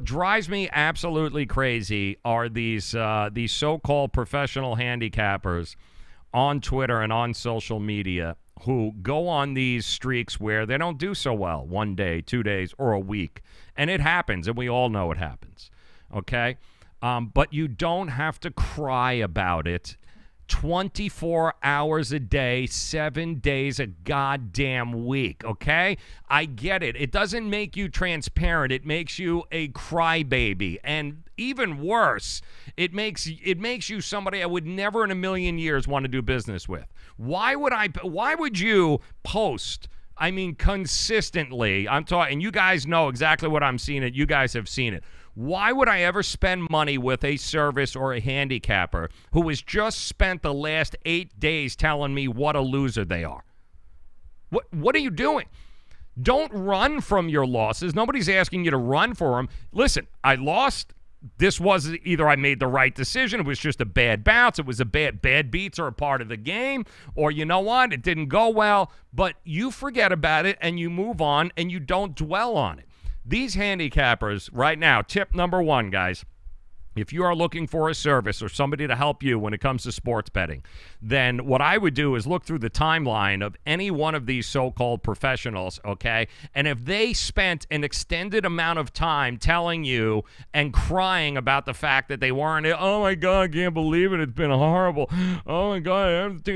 what drives me absolutely crazy are these so-called professional handicappers on Twitter and on social media who go on these streaks where they don't do so well 1 day, 2 days, or a week. And it happens, and we all know it happens, okay? But you don't have to cry about it 24 hours a day, 7 days a goddamn week, okay? I get it. It doesn't make you transparent. It makes you a crybaby. And even worse, it makes you somebody I would never in a million years want to do business with. Why would you post, I mean, consistently? I'm talking, and you guys know exactly what I'm seeing. You guys have seen it. Why would I ever spend money with a service or a handicapper who has just spent the last 8 days telling me what a loser they are? What are you doing? Don't run from your losses. Nobody's asking you to run for them. Listen, I lost. This was either I made the right decision, it was just a bad bounce, it was a bad beats are a part of the game, or you know what, it didn't go well, but you forget about it and you move on and you don't dwell on it. These handicappers right now, tip number one, guys, if you are looking for a service or somebody to help you when it comes to sports betting, then what I would do is look through the timeline of any one of these so-called professionals, okay? And if they spent an extended amount of time telling you and crying about the fact that they weren't, oh my God, I can't believe it, it's been horrible. Oh my God,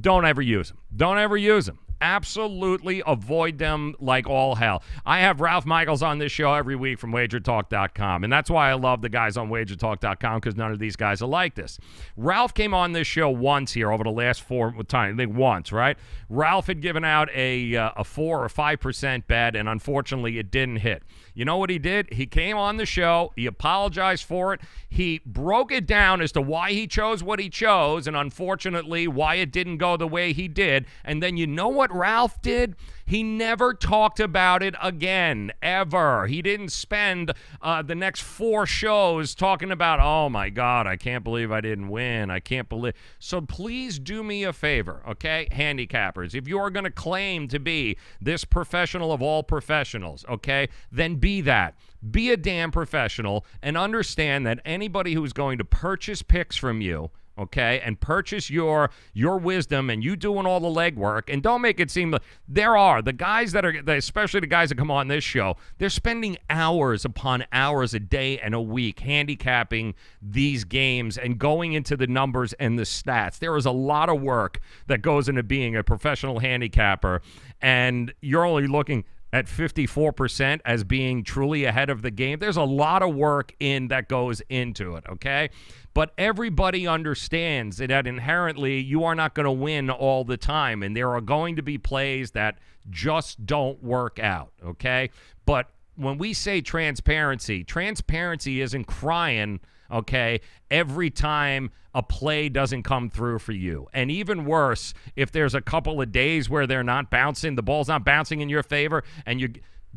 don't ever use them. Don't ever use them. Absolutely avoid them like all hell. I have Ralph Michaels on this show every week from WagerTalk.com, and that's why I love the guys on WagerTalk.com, because none of these guys are like this. Ralph came on this show once here over the last 4 times. I think once, right? Ralph had given out a 4 or 5% bet, and unfortunately it didn't hit. You know what he did? He came on the show. He apologized for it. He broke it down as to why he chose what he chose and, unfortunately, why it didn't go the way he did. And then you know what Ralph did? He never talked about it again, ever. He didn't spend the next 4 shows talking about, oh, my God, I can't believe I didn't win. I can't believe. So please do me a favor, okay, handicappers. If you are going to claim to be this professional of all professionals, okay, then be that. Be a damn professional and understand that anybody who's going to purchase picks from you, okay, and purchase your wisdom and you doing all the legwork, and don't make it seem like there are the guys that are, especially the guys that come on this show, they're spending hours upon hours a day and a week handicapping these games and going into the numbers and the stats. There is a lot of work that goes into being a professional handicapper, and you're only looking at 54% as being truly ahead of the game. There's a lot of work that goes into it, okay? But everybody understands that inherently you are not going to win all the time, and there are going to be plays that just don't work out, okay? But when we say transparency, transparency isn't crying, okay, every time a play doesn't come through for you. And even worse, if there's a couple of days where they're not bouncing, the ball's not bouncing in your favor, and you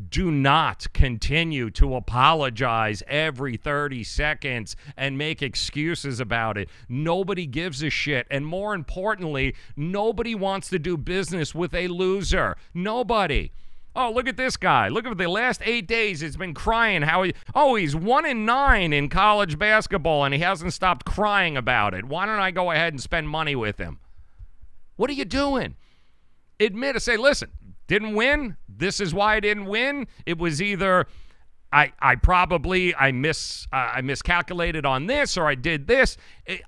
do not continue to apologize every 30 seconds and make excuses about it. Nobody gives a shit. And more importantly, nobody wants to do business with a loser. Nobody. Oh, look at this guy. Look at the last 8 days. He's been crying. He's 1-9 in college basketball, and he hasn't stopped crying about it. Why don't I go ahead and spend money with him? What are you doing? Admit it. Say, listen, didn't win. This is why I didn't win. It was either I miscalculated on this, or I did this.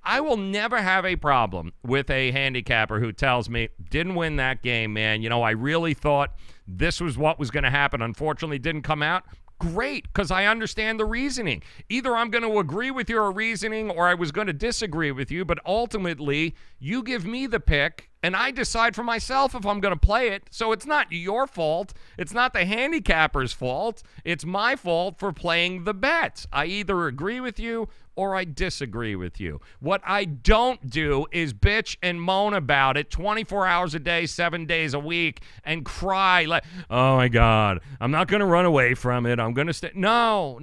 I will never have a problem with a handicapper who tells me, didn't win that game, man. You know, I really thought this was what was going to happen. Unfortunately, it didn't come out. Great, because I understand the reasoning. Either I'm going to agree with your reasoning or I was going to disagree with you, but ultimately, you give me the pick, and I decide for myself if I'm going to play it. So it's not your fault. It's not the handicapper's fault. It's my fault for playing the bet. I either agree with you or I disagree with you. What I don't do is bitch and moan about it 24 hours a day, 7 days a week, and cry like, oh my God, I'm not going to run away from it. I'm going to stay. No.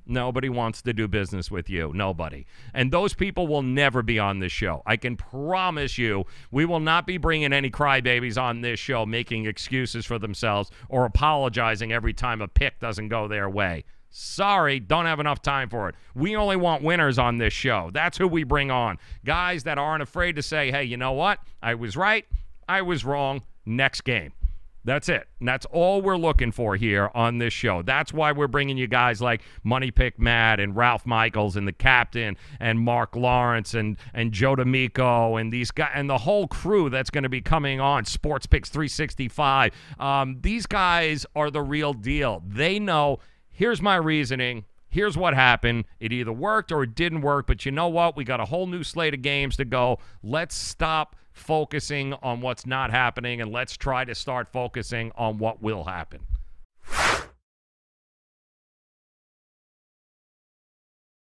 Nobody wants to do business with you. Nobody. And those people will never be on this show. I can promise you you. We will not be bringing any crybabies on this show making excuses for themselves or apologizing every time a pick doesn't go their way. Sorry, don't have enough time for it. We only want winners on this show. That's who we bring on. Guys that aren't afraid to say, hey, you know what? I was right. I was wrong. Next game. That's it. And that's all we're looking for here on this show. That's why we're bringing you guys like Money Pick Matt and Ralph Michaels and the captain and Mark Lawrence and Joe D'Amico and these guys and the whole crew that's going to be coming on, Sports Picks 365. These guys are the real deal. They know, here's my reasoning. Here's what happened. It either worked or it didn't work, but you know what? We got a whole new slate of games to go. Let's stop focusing on what's not happening, and let's try to start focusing on what will happen.